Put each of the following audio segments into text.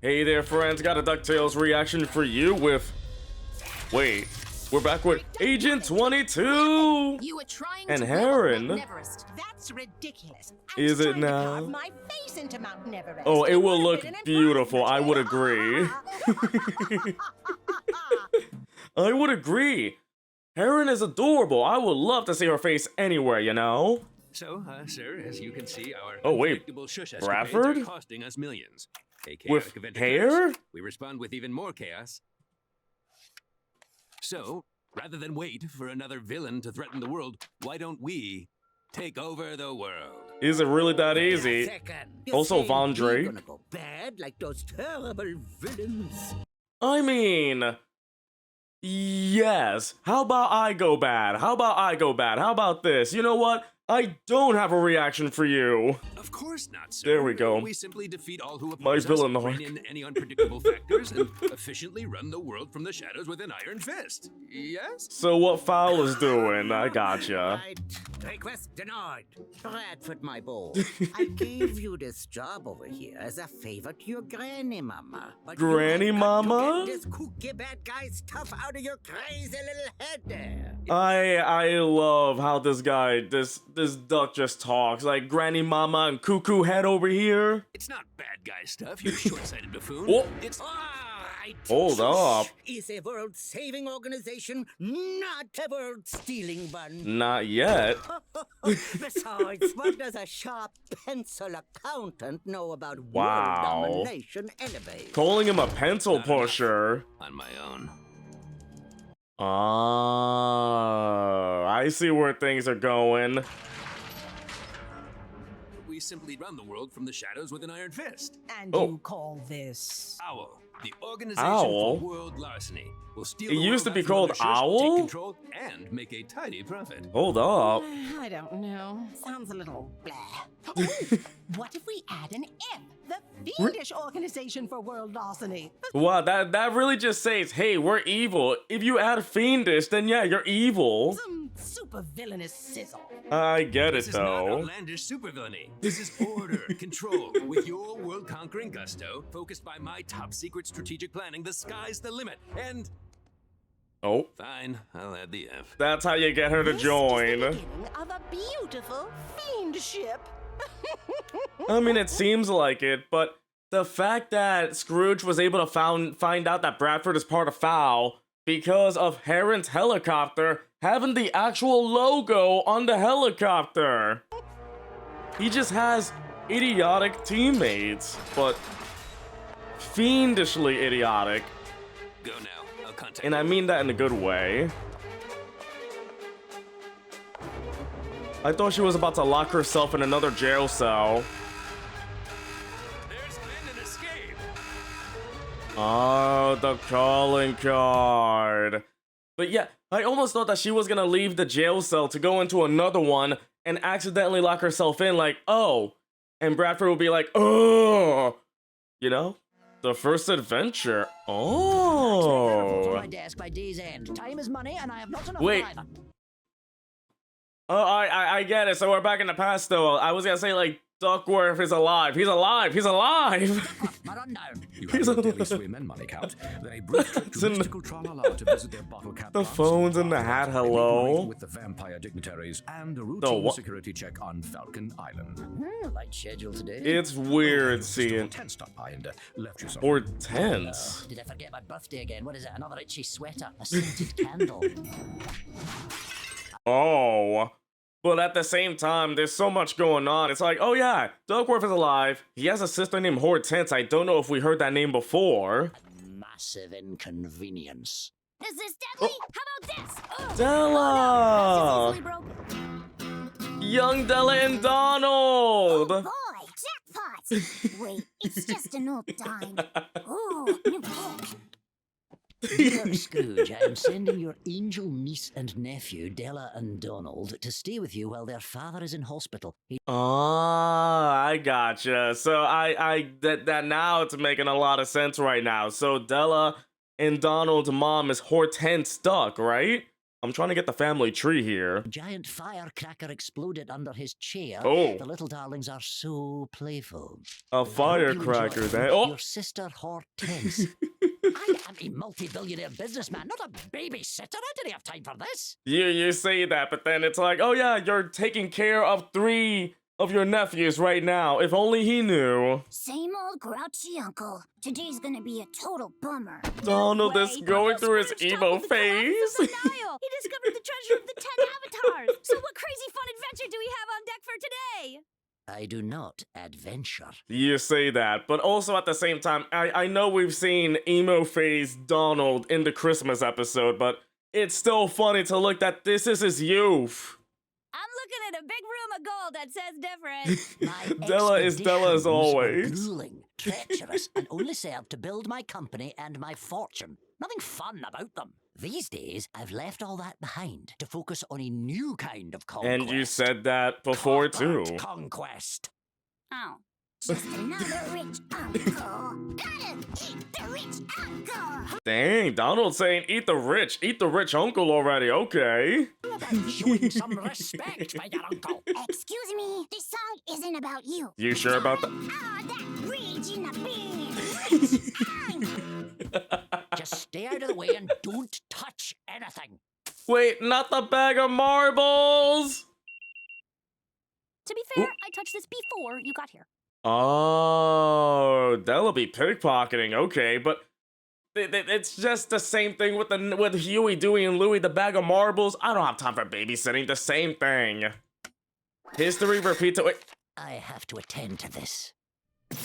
Hey there, friends. Got a DuckTales reaction for you with... Wait, we're back with Agent 22! You were trying And to blow up Heron. Mount Everest. That's ridiculous. Is it trying to now? carve my face into Mount Everest. Oh, it will would've look been an beautiful. I would improvement. agree. I would agree. Heron is adorable. I would love to see her face anywhere, you know? So, sir, as you can see, our Oh, wait. unpredictable shush escapades Bradford? are costing us millions. A With chaotic event hair? occurs, we respond with even more chaos. So, rather than wait for another villain to threaten the world, why don't we take over the world? Is it really that easy? Also, Vondre. Gonna go bad like those terrible villains. I mean... Yes. How about I go bad? How about I go bad? How about this? You know what? I don't have a reaction for you. Of course not, sir. There we go. We simply defeat all who My oppose villain us, arc. rein in any unpredictable factors, and efficiently run the world from the shadows with an iron fist. Yes? So what Fowl is doing? I gotcha. Right. Request denied. Bradford, my boy. I gave you this job over here as a favor to your granny mama. But you Granny have got to mama? get this kooky bad guy stuff out of your crazy little head there. I love how this guy, this duck just talks. Like Granny Mama and Cuckoo Head over here. It's not bad guy stuff, you short-sighted buffoon. Oh. It's... Right. Hold up. Is a world-saving organization, not a world-stealing one. Not yet. Besides, what does a sharp pencil accountant know about Wow. world domination anyway? Calling him a pencil pusher. on my own. I see where things are going. We simply run the world from the shadows with an iron fist. And Oh. you call this? Owl, the organization Owl? for world larceny, will steal It the used to world be after called other shush, Owl? take control, and make a tidy profit. Hold up. I don't know. Sounds a little blah. What if we add an F? The fiendish organization for world larceny. Wow, that really just says, hey, we're evil. If you add fiendish, then yeah, you're evil. Some super villainous sizzle. I get This it is not though. outlandish supervillainy. This is order, control, with your world-conquering gusto, focused by my top-secret strategic planning. The sky's the limit. And Oh, fine, I'll add the F. that's how you get her to This join. is the beginning of a beautiful fiendship. I mean, it seems like it, but the fact that Scrooge was able to find out that Bradford is part of Fowl because of Heron's helicopter having the actual logo on the helicopter. He just has idiotic teammates, but fiendishly idiotic. Go now. I'll contact And I you. mean that in a good way. I thought she was about to lock herself in another jail cell. There's been an escape. Oh, the calling card. But yeah, I almost thought that she was gonna leave the jail cell to go into another one and accidentally lock herself in, like, oh. And Bradford would be like, oh. You know? The first adventure. Oh. my desk by day's end. Time is money, and I have not enough Wait. of either. Oh, I get it. So we're back in the past, though. I was gonna say, like, Duckworth is alive. He's alive. He's alive. My rundown. You He's have a- your daily swim and money count, then a brief trip It's to in the- mystical Tra-La-La to visit their bottle cap The plants, phone's in the hat, a hello. meeting with the vampire dignitaries, and a routine what? security check on Falcon Island. Light schedule today. It's weird Still seeing. tense stopped by and left you some. Hortense. Did I forget my birthday again? What is it? Another itchy sweater? A scented candle? Oh. But at the same time, there's so much going on. It's like, oh yeah, Duckworth is alive. He has a sister named Hortense. I don't know if we heard that name before. Massive inconvenience. Is this deadly? How about this? Ugh. Della! That's easily broken. Young Della and Donald! Boy, jackpot! Wait, it's just an old dime. Ooh, new book. Dear Scrooge, I am sending your angel niece and nephew, Della and Donald, to stay with you while their father is in hospital. Ah, I gotcha. So that now it's making a lot of sense right now. So Della and Donald's mom is Hortense Duck, right? I'm trying to get the family tree here. Giant firecracker exploded under his chair. Oh. The little darlings are so playful. A firecracker then. Oh! Your sister Hortense. I am a multi-billionaire businessman, not a babysitter. I didn't have time for this. You say that, but then it's like, oh yeah, you're taking care of 3 of your nephews right now. If only he knew. Same old grouchy uncle. Today's gonna be a total bummer. Donald is going through his emo phase. He discovered the treasure of the 10 avatars. So what crazy fun adventure do we have on deck for today? I do not adventure. You say that, but also at the same time, I know we've seen emo phase Donald in the Christmas episode, but it's still funny to look that this is his youth. I'm looking at a big room of gold that says different. My Della is Della as expeditions were always. grueling, treacherous, and only served to build my company and my fortune. Nothing fun about them. These days, I've left all that behind to focus on a new kind of conquest. And you said that before too. Corporate conquest. Oh. Just another rich uncle. Gotta eat the rich uncle. Dang, Donald's saying eat the rich uncle already, okay. About showing some respect by your uncle. Excuse me, this song isn't about you. You sure about that? Ah, that rage in the beard. Rich uncle. Just stay out of the way and don't touch anything. Wait, not the bag of marbles! To be fair, I touched this before you got here. Oh, Della be pickpocketing, okay, but it's just the same thing with Huey, Dewey, and Louie, the bag of marbles. I don't have time for babysitting, the same thing. History repeats. Wait, I have to attend to this.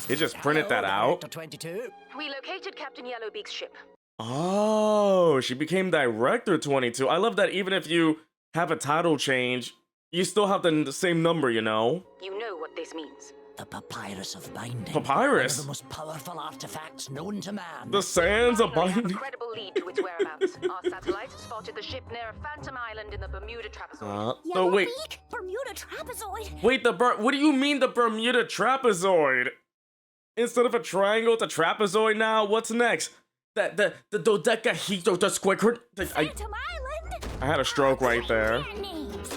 he just printed that out. Director 22. We located Captain Yellowbeak's ship. Oh, she became Director 22. I love that even if you have a title change, you still have the same number, you know? You know what this means. The Papyrus of Binding. Papyrus? One of the most powerful artifacts known to man. The sands of Finally, have a binding. credible lead to its whereabouts. Our satellite spotted the ship near a phantom island in the Bermuda trapezoid. No, wait. Yellowbeak? Bermuda trapezoid? Wait, what do you mean the Bermuda trapezoid? Instead of a triangle, it's a trapezoid now? What's next? The dodecahedral, the squidward? Phantom Island? I had a stroke right there. Their names.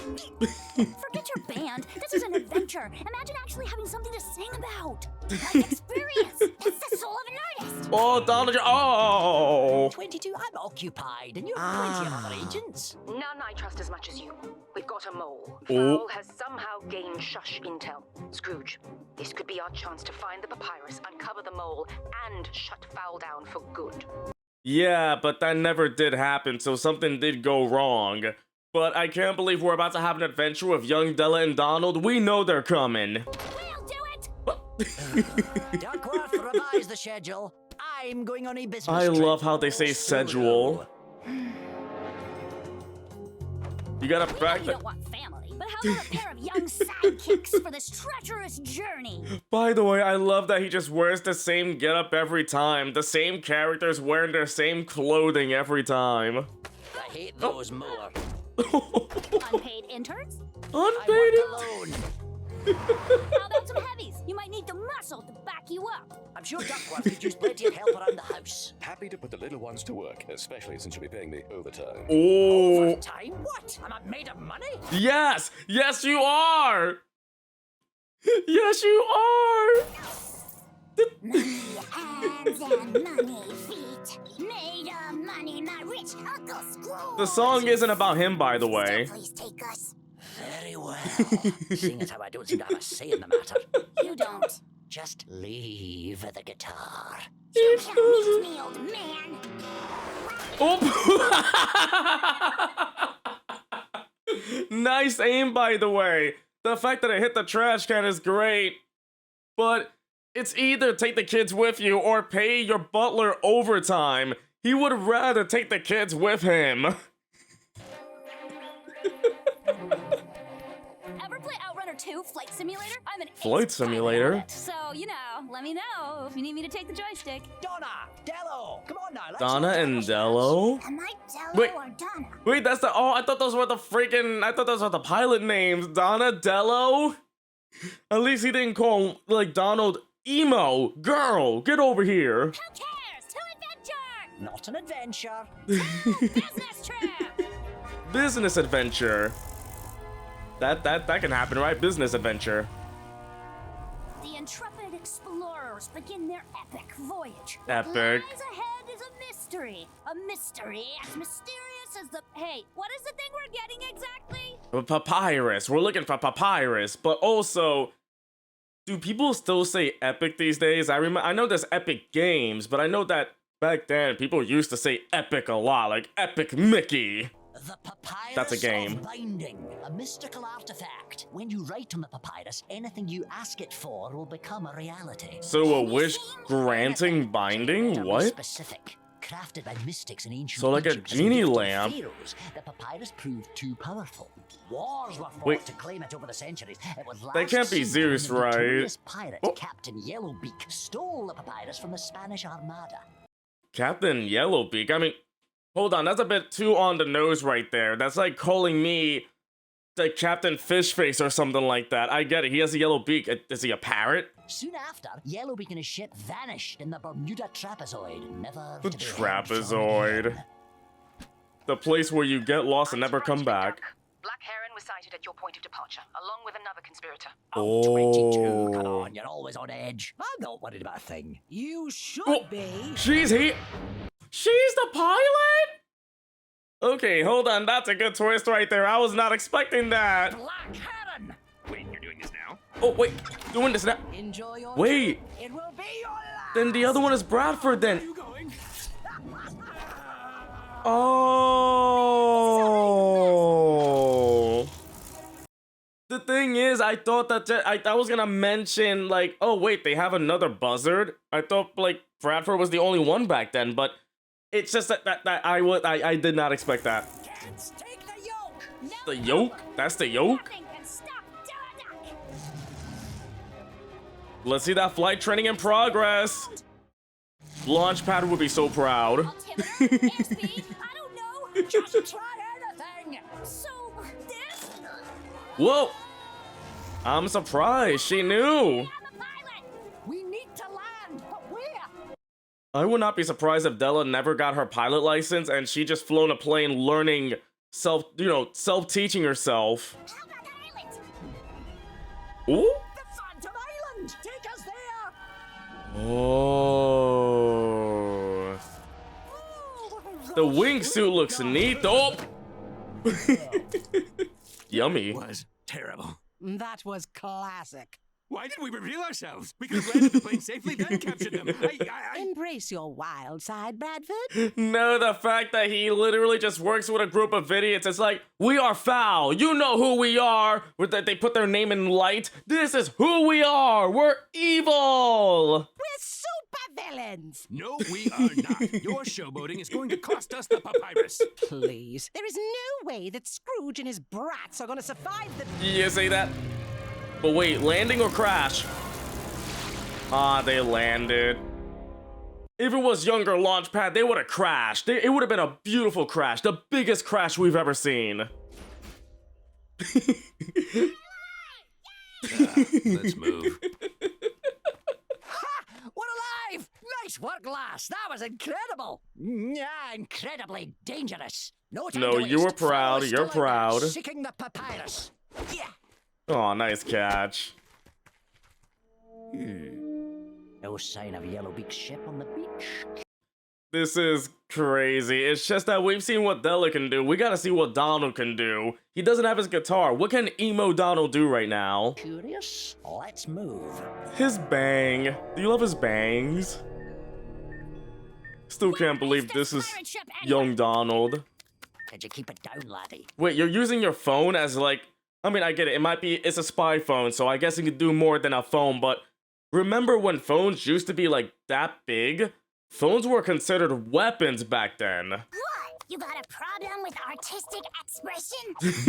Forget your band. This is an adventure. Imagine actually having something to sing about. Life experience. It's the soul of an artist. Oh, Donald, oh! 22, I'm occupied, and you've plenty of other agents. None I trust as much as you. We've got a mole. Oh. Fowl has somehow gained shush intel. Scrooge, this could be our chance to find the papyrus, uncover the mole, and shut Fowl down for good. Yeah, but that never did happen, so something did go wrong. But I can't believe we're about to have an adventure with young Della and Donald. We know they're coming. We'll do it! Duckworth, revise the schedule. I'm going on a business I trip. love how they say schedule. You gotta You back that. don't want family, but how about a pair of young sidekicks for this treacherous journey? By the way, I love that he just wears the same getup every time. The same characters wearing their same clothing every time. I hate those more. Unpaid interns? Unpaid. I work alone. How about some heavies? You might need the muscle to back you up. I'm sure Duckworth could use plenty of help around the house. Happy to put the little ones to work, especially since you'll be paying me overtime. Oh, Time? What? Am I made of money? yes, yes you are. Yes you are. Money hands and money feet. Made of money, my rich Uncle Scrooge. The song isn't about him, by the way. Still, please take us. Very well. Seeing as how I don't seem to have a say in the matter. You don't. Just leave the guitar. You can't meet me, old man. Oh. Nice aim, by the way. The fact that it hit the trash can is great. But it's either take the kids with you or pay your butler overtime. He would rather take the kids with him. Ever play Outrunner 2 Flight Simulator? I'm an Flight ace pilot Simulator? at it. So, you know, let me know if you need me to take the joystick. Donna! Dello! Come on now, let's Donna not and take a Dello? Am I Dello Wait. or Donna? Wait, that's the. Oh, I thought those were the freaking. I thought those were the pilot names. Donna Dello? At least he didn't call, like, Donald emo. Girl, get over here. Who cares? To adventure! Not an adventure. Business trip! business adventure. That can happen, right? Business adventure. The intrepid explorers begin their epic voyage. Epic. What lies ahead is a mystery. A mystery as mysterious as the... Hey, what is the thing we're getting exactly? Papyrus. We're looking for papyrus, but also, do people still say epic these days? I know there's Epic Games, but I know that back then people used to say epic a lot, like Epic Mickey. The papyrus That's a game. of binding, a mystical artifact. When you write on the papyrus, anything you ask it for will become a reality. So a wish granting binding? Very What? Specific. Crafted by mystics in ancient So like a Egypt as genie gift to lamp. pharaohs, the papyrus proved too powerful. Wars were fought Wait. to claim it over the centuries. It was They last can't be seen Zeus, when the right? notorious pirate Oh. Captain Yellowbeak stole the papyrus from the Spanish Armada. Captain Yellowbeak. I mean, hold on, that's a bit too on the nose right there. That's like calling me the Captain Fishface or something like that. I get it. He has a yellow beak. Is he a parrot? Soon after, Yellowbeak and his ship vanished in the Bermuda Trapezoid, never The to be heard from Trapezoid. again. The place where you get lost and never come back. Black Heron was sighted at your point of departure, along with another conspirator. Oh, 22, come Oh. on, you're always on edge. I'm not worried about a thing. You should Oh. be. She's the pilot? Okay, hold on. That's a good twist right there. I was not expecting that. Black Heron! Wait, you're doing this now? Oh, wait. Doing this now. Enjoy your Wait. trip. It will be your last. Then the other one is Bradford then. You going? Oh. The thing is, I thought that I was gonna mention, like, oh wait, they have another buzzard. I thought, like, Bradford was the only one back then, but it's just that I did not expect that. Cats, take the yoke. The yoke? That's the yoke? Nothing can stop Duck. Let's see that flight training in progress. Launchpad would be so proud. Altimeter, airspeed, I don't know. Just try anything. So, this? Whoa! I'm surprised. She knew. I'm a pilot. We need to land, but where? I would not be surprised if Della never got her pilot license and she just flown a plane learning self-teaching herself. How about the island? Ooh? The Phantom Island. Take us there. Oh. The wingsuit looks neat. Oh. Yummy. Was terrible. That was classic. Why did we reveal ourselves? We could have landed the plane safely, then captured them. Embrace your wild side, Bradford. No, the fact that he literally just works with a group of idiots. It's like, we are foul. You know who we are. They put their name in light. This is who we are. We're evil. We're super villains. No, we are not. Your showboating is going to cost us the papyrus. Please. There is no way that Scrooge and his brats are going to survive the... You see that? But wait, landing or crash? Ah, they landed. If it was younger Launchpad, they would have crashed. It would have been a beautiful crash. The biggest crash we've ever seen. Let's move. Ha! We're alive! Nice work, lass. That was incredible. Yeah, incredibly dangerous. No time No, to you were waste. proud, Follow you're still out there, proud. Seeking the papyrus. Yeah. Oh, nice catch. No sign of Yellowbeak's ship on the beach. This is crazy. It's just that we've seen what Della can do. We gotta see what Donald can do. He doesn't have his guitar. What can emo Donald do right now? Curious? Let's move. His bang. Do you love his bangs? Still can't believe this is young Donald. Could you keep it down, laddie? Wait, you're using your phone as like... I mean, I get it. It's a spy phone, so I guess it could do more than a phone, but remember when phones used to be like that big? Phones were considered weapons back then. What? You got a problem with artistic expression?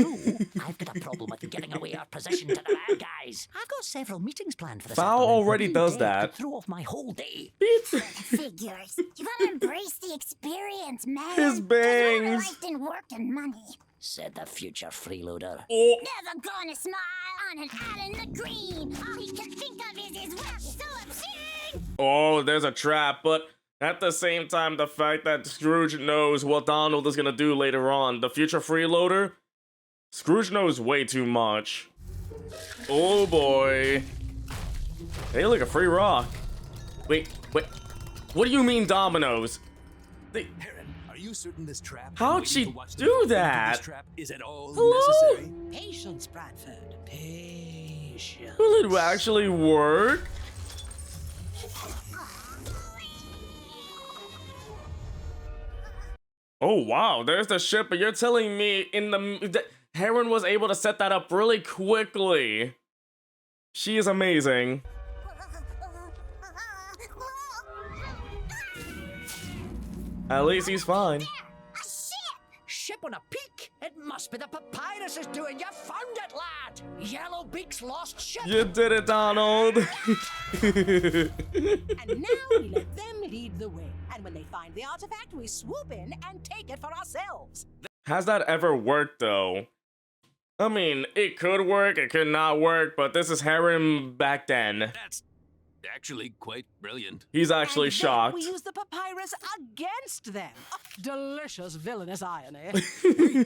No, I've got a problem with giving away our position to the bad guys. I've got several meetings planned for this Foul afternoon. already does Could that. throw off my whole day. Figures. You gotta embrace the experience, man. His bangs. Life and work and money. Said the future freeloader. Oh, Never gonna smile on an island of green. All he can think of is his wealth. So obscene. oh, there's a trap, but At the same time, the fact that Scrooge knows what Donald is gonna do later on, the future freeloader, Scrooge knows way too much. Oh boy. Hey, look, a free rock. Wait. What do you mean dominoes? Heron, are you certain this trap? How'd Waiting she to watch the do film that? This trap is at all Hello? necessary? Patience, Bradford. Patience. Will it actually work? Oh wow, there's the ship, but you're telling me Heron was able to set that up really quickly. She is amazing. At least he's fine. Ship on a peak? It must be the papyrus is doing. You found it, lad. Yellow Beak's lost ship. You did it, Donald. And now we let them lead the way. And when they find the artifact, we swoop in and take it for ourselves. Has that ever worked, though? I mean, it could work, it could not work, but this is Heron back then. That's actually quite brilliant. He's actually And then shocked. we use the papyrus against them. Delicious villainous irony.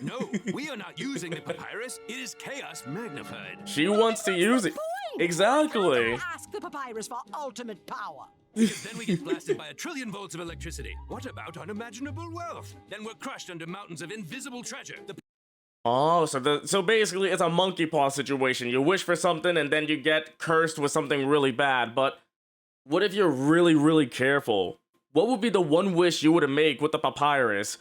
No, we are not using the papyrus. It is chaos magnified. She wants to use it. Exactly. Ask the papyrus for ultimate power. Because then we get blasted by 1 trillion volts of electricity. What about unimaginable wealth? Then we're crushed under mountains of invisible treasure. Oh, so basically it's a monkey paw situation. You wish for something and then you get cursed with something really bad. But what if you're really, really careful? What would be the one wish you would make with the papyrus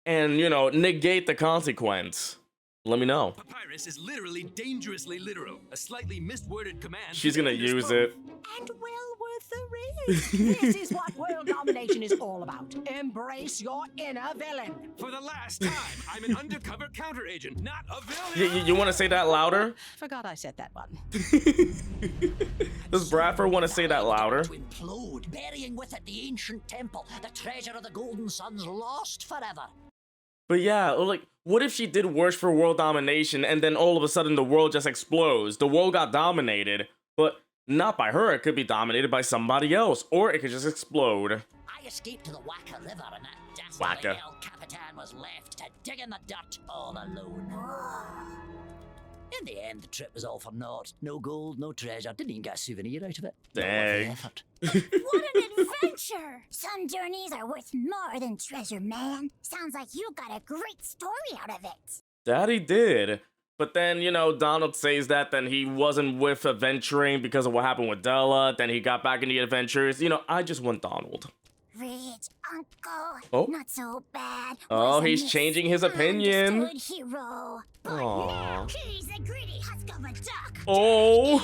and, you know, negate the consequence? Let me know. Papyrus is literally dangerously literal. A slightly misworded command. She's gonna use it. And well worth the risk. This is what world domination is all about. Embrace your inner villain. For the last time, I'm an undercover counter agent, not a villain. You want to say that louder? Forgot I said that one. Does Bradford want to say that louder? To implode, burying with it the ancient temple, the treasure of the Golden Sun's lost forever. But yeah, like, what if she did worse for world domination and then all of a sudden the world just explodes? The world got dominated, but not by her. It could be dominated by somebody else, or it could just explode. I escaped to the Waka River and that Waka. dastardly El Capitan was left to dig in the dirt all alone. In the end, the trip was all for naught. No gold, no treasure. Didn't even get a souvenir out of it. Not worth the Dang. effort. What an adventure! Some journeys are worth more than treasure, man. Sounds like you got a great story out of it. That he did. But then, you know, Donald says that then he wasn't with adventuring because of what happened with Della. Then he got back into the adventures. You know, I just want Donald. Rich uncle, Oh. not so bad. Oh, Was a he's changing his opinion. misunderstood hero. But Aw. now he's a greedy husk of a duck. Oh.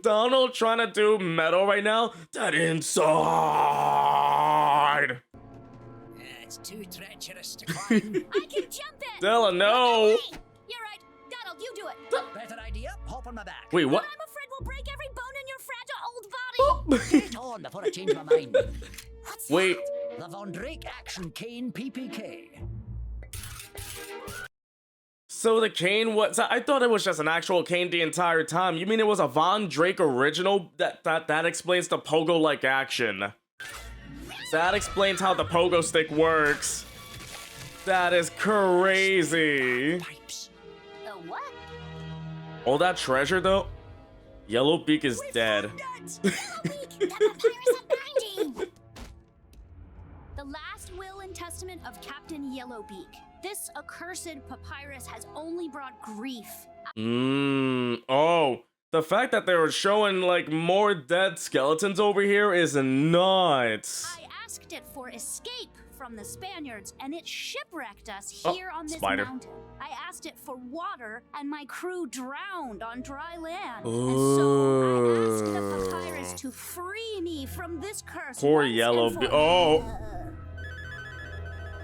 Donald trying to do metal right now? That inside. It's too treacherous to climb. I can jump it! Della, no. You're right. Donald, you do it. Better idea? Hop on my back. Wait, what? I'm afraid we'll break every bone in your fragile old body. Get on before I change my mind. Wait. The Von Drake Action Cane PPK. So the cane was... I thought it was just an actual cane the entire time. You mean it was a Von Drake original? That explains the pogo-like action. That explains how the pogo stick works. That is crazy. Pipes. The what? All that treasure, though? Yellow Beak is dead. The papyrus of binding. The last will and testament of Captain Yellowbeak. This accursed papyrus has only brought grief. Oh. The fact that they were showing, like, more dead skeletons over here is nuts. I asked it for escape from the Spaniards, and it shipwrecked us Oh, here on this spider. mountain. I asked it for water, and my crew drowned on dry land. Ooh. And so I asked the papyrus to free me from this curse. Poor once Yellow and for Beak. all. Oh.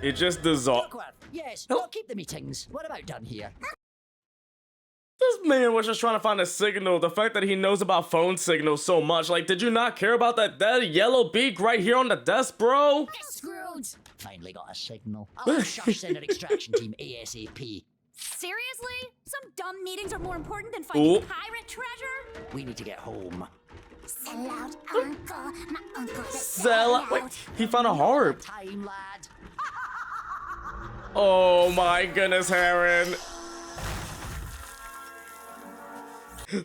It just dissolved. Duckworth, yes, Hello? I'll keep the meetings. What about done here? This man was just trying to find a signal. The fact that he knows about phone signals so much. Like, did you not care about that dead Yellow Beak right here on the desk, bro? Scrooge. Finally got a signal. I'll shush send an extraction team ASAP. Seriously? Some dumb meetings are more important than finding Ooh. pirate treasure? We need to get home. Sell out, uncle. My uncle to Sell out. Wait, he found a harp. Time, lad. Oh my goodness, Heron.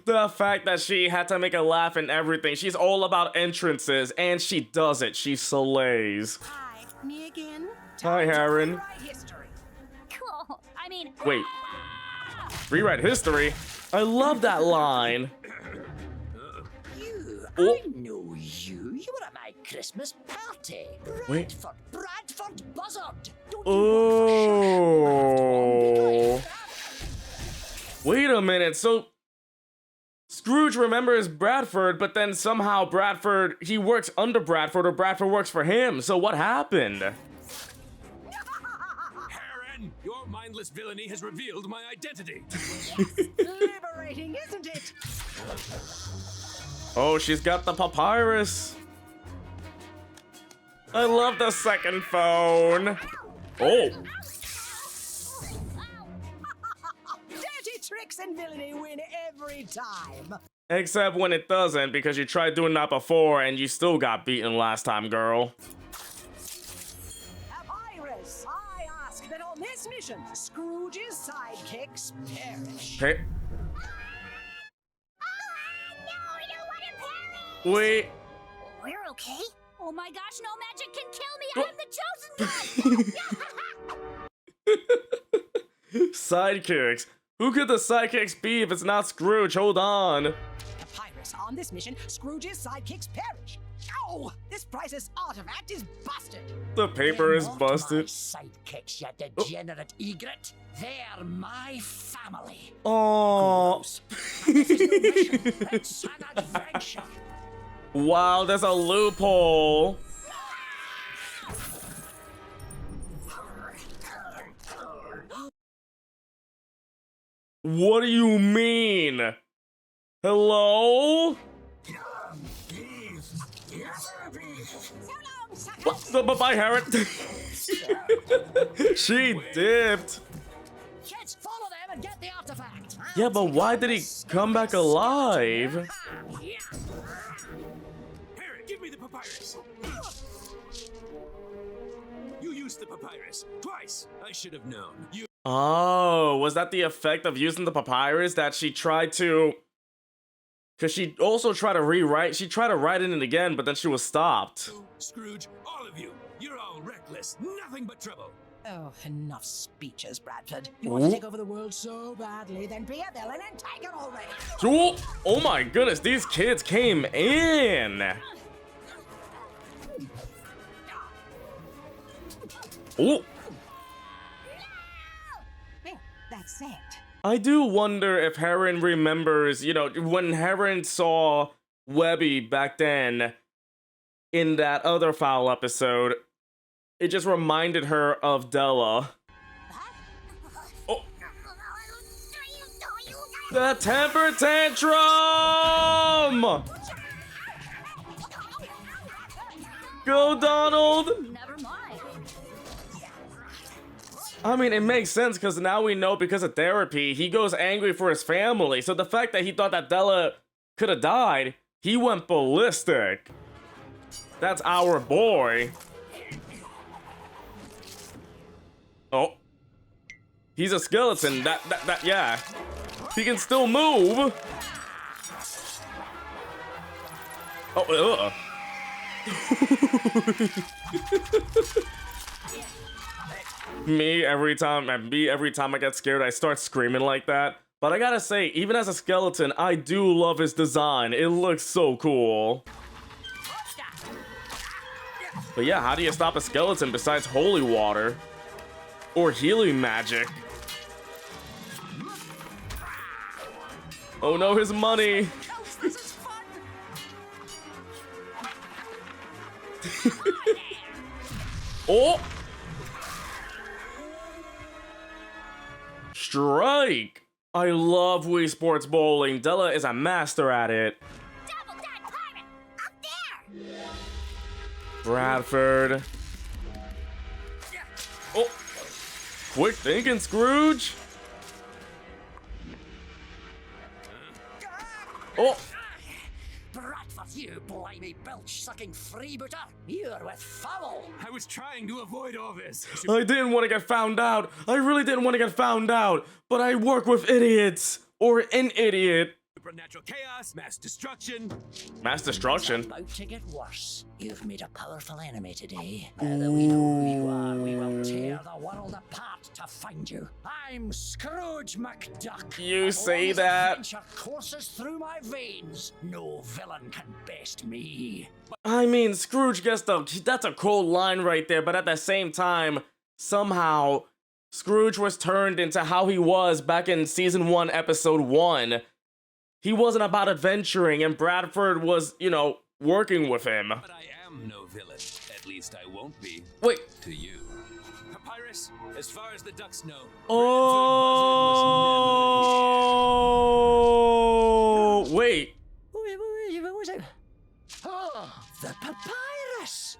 The fact that she had to make a laugh and everything. She's all about entrances, and she does it. She slays. Hi, me again. Hi, Heron. Rewrite history. Cool. I mean, Wait. Rewrite history? I love that line. You, Oh. I know you. You were at my Christmas party. Wait. Bradford Buzzard. Don't you work for Oh. Wait a minute. So Scrooge remembers Bradford, but then somehow Bradford, he works under Bradford, or Bradford works for him. So what happened? Heron, your mindless villainy has revealed my identity. Liberating, isn't it? Oh, she's got the papyrus. I love the second phone. Oh. Dirty tricks and villainy win every time. Except when it doesn't, because you tried doing that before and you still got beaten last time, girl. Papyrus, I ask that on this mission, Scrooge's sidekicks perish. Hey. No, I don't want to perish. Wait. We're okay. oh my gosh, no magic can kill me. I'm the chosen one. Sidekicks. Who could the sidekicks be if it's not Scrooge? Hold on. Papyrus, on this mission, Scrooge's sidekicks perish. Oh, this priceless artifact is busted. The paper is They're not busted. My sidekicks, you degenerate egret. They're my family. Oh. This is no mission. It's an adventure. Wow, there's a loophole. What do you mean? Hello? What? Bye, Harriet. She dipped. Kids, follow them and get the artifact. Yeah, but why did he come back alive? Heron, give me the papyrus. You used the papyrus twice. I should have known. You. Oh, was that the effect of using the papyrus that she tried to... Because she also tried to rewrite... She tried to write in it again, but then she was stopped. Scrooge, all of you, you're all reckless. Nothing but trouble. Oh, enough speeches, Bradford. You want to take over the world so badly, then be a villain and take it already. Oh my goodness, these kids came in. Oh, There, that's it. I do wonder if Heron remembers, you know, when Heron saw Webby back then in that other Foul episode, it just reminded her of Della. Oh. The temper tantrum! Go, Donald! Never mind. I mean, it makes sense because now we know because of therapy, he goes angry for his family. So the fact that he thought that Della could have died, he went ballistic. That's our boy. Oh. He's a skeleton. Yeah. He can still move. Oh, Me every time I get scared, I start screaming like that. But I gotta say, even as a skeleton, I do love his design. It looks so cool. But yeah, how do you stop a skeleton besides holy water? Or healing magic? Oh no, his money! This is fun. Oh! Strike! I love Wii Sports Bowling. Della is a master at it. Double that pirate! Up there! Bradford. Oh! Quick thinking, Scrooge! Oh! Bradford, You blimey belch-sucking freebooter! You're with foul! I was trying to avoid all this. I didn't want to get found out. I really didn't want to get found out. But I work with idiots. Or an idiot. Supernatural chaos, mass destruction. Mass destruction? About to get worse. You've made a powerful enemy today. Now that we know who you are, we will tear the world apart to find you. I'm Scrooge McDuck. You say This that. adventure courses through my veins. No villain can best me. I mean, Scrooge gets that's a cold line right there, but at the same time, somehow, Scrooge was turned into how he was back in season 1, episode 1. He wasn't about adventuring, and Bradford was, you know, working with him. But I am no villain. At least I won't be. Wait. To you. Papyrus, as far as the ducks know, Oh, wait. What was it? Oh, the papyrus!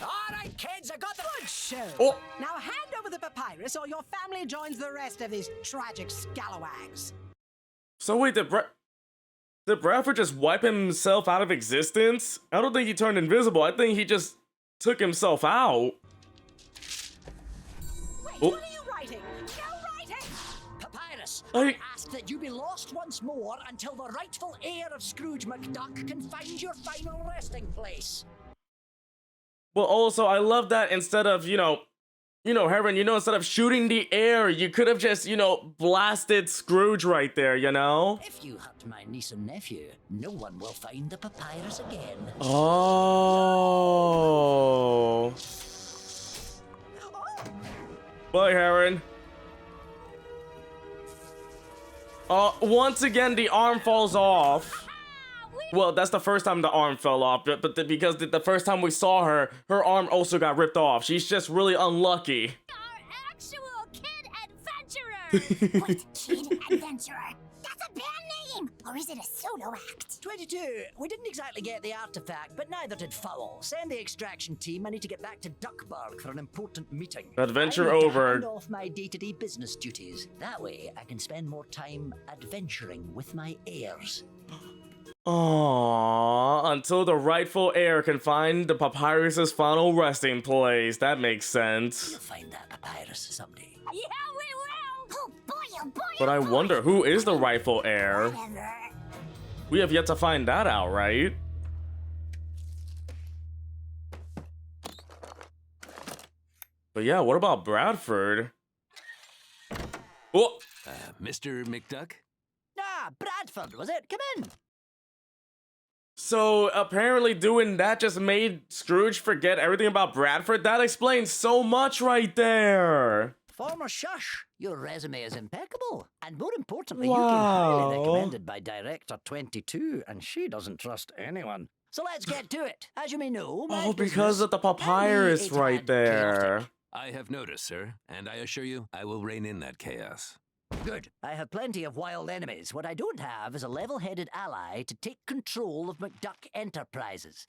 All right, kids, I got the good show. Oh. Now hand over the papyrus or your family joins the rest of these tragic scalawags. So wait, did Bradford just wipe himself out of existence? I don't think he turned invisible. I think he just took himself out. Wait, Oh. what are you writing? No writing! Papyrus, I- I ask that you be lost once more until the rightful heir of Scrooge McDuck can find your final resting place. Well, also, I love that instead of, Heron, instead of shooting the air, you could have just, blasted Scrooge right there, you know? If you hurt my niece and nephew, no one will find the papyrus again. Oh. Bye, Heron. Once again, the arm falls off. Well, that's the first time the arm fell off, but because the first time we saw her, her arm also got ripped off. She's just really unlucky. Our actual kid adventurer! What kid adventurer? That's a band name! Or is it a solo act? 22. We didn't exactly get the artifact, but neither did Fowl. Send the extraction team. I need to get back to Duckburg for an important meeting. Adventure I need to over. hand off my day-to-day business duties. That way, I can spend more time adventuring with my heirs. Aww, until the rightful heir can find the papyrus's final resting place. That makes sense. You'll find that papyrus someday. Yeah, we will! Oh boy, oh boy! But I wonder, who is the rightful heir? Whatever. We have yet to find that out, right? But yeah, what about Bradford? Oh! Mr. McDuck? Ah, Bradford, was it? Come in. So apparently doing that just made Scrooge forget everything about Bradford? That explains so much right there! Former Shush, your resume is impeccable. And more importantly, you Wow. came highly recommended by Director 22, and she doesn't trust anyone. So let's get to it. As you may know, my Oh, because business of the can be papyrus a right tad there. chaotic. I have noticed, sir, and I assure you, I will rein in that chaos. Good. I have plenty of wild enemies. What I don't have is a level-headed ally to take control of McDuck Enterprises.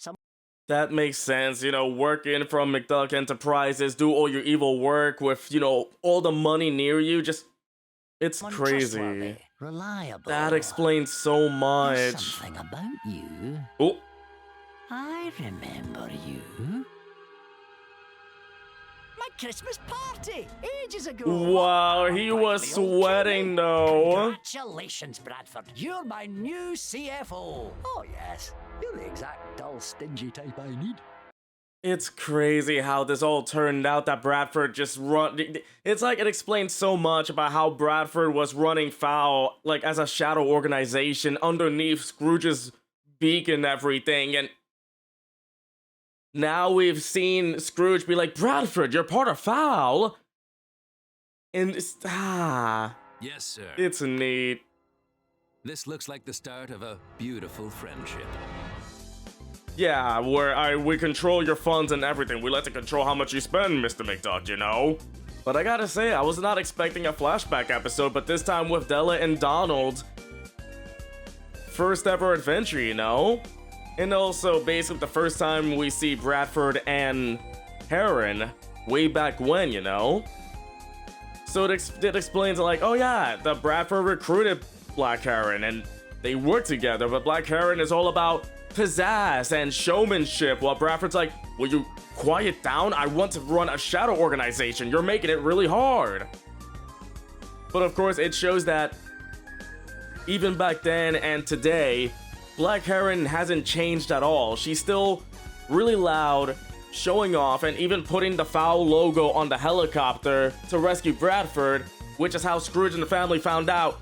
That makes sense, working from McDuck Enterprises, do all your evil work with, all the money near you, it's Someone crazy. trustworthy, reliable. That explains so There's much. something about you. Oh, I remember you. My Christmas party ages ago. wow, he was Right, the old sweating Kenny. though. Congratulations, Bradford. You're my new CFO. Oh, yes. You're the exact dull, stingy type I need. It's crazy how this all turned out that Bradford just it's like it explains so much about how Bradford was running foul, like as a shadow organization underneath Scrooge's beak and everything, and now we've seen Scrooge be like, Bradford, you're part of foul, and Yes, sir. it's neat. This looks like the start of a beautiful friendship. Yeah, where we control your funds and everything. We like to control how much you spend, Mr. McDuck, But I gotta say, I was not expecting a flashback episode, but this time with Della and Donald. First ever adventure, And also, basically, the first time we see Bradford and Heron way back when, So it explains, like, oh yeah, the Bradford recruited Black Heron, and they work together, but Black Heron is all about pizzazz and showmanship, while Bradford's like, will you quiet down? I want to run a shadow organization. You're making it really hard. But of course, it shows that even back then and today, Black Heron hasn't changed at all. She's still really loud, showing off, and even putting the FOW logo on the helicopter to rescue Bradford, which is how Scrooge and the family found out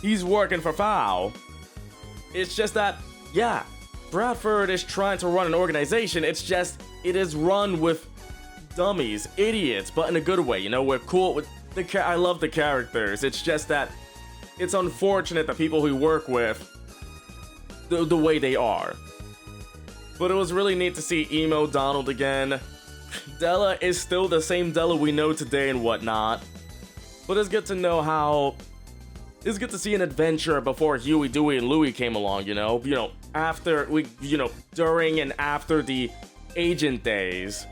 he's working for FOW. It's just that, yeah, Bradford is trying to run an organization. It's just, it is run with dummies, idiots, but in a good way. You know, we're cool with I love the characters. It's just that it's unfortunate that people who work with the way they are. But it was really neat to see Emo Donald again. Della is still the same Della we know today and whatnot. But it's good to know how... It's good to see an adventure before Huey, Dewey, and Louie came along, you know? During and after the agent days.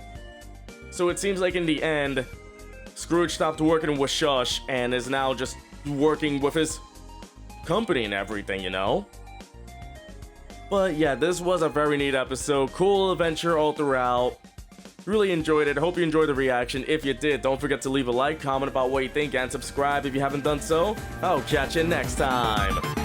So it seems like in the end, Scrooge stopped working with Shush and is now just working with his company and everything, you know? But yeah, this was a very neat episode. Cool adventure all throughout. Really enjoyed it. Hope you enjoyed the reaction. If you did, don't forget to leave a like, comment about what you think, and subscribe if you haven't done so. I'll catch you next time.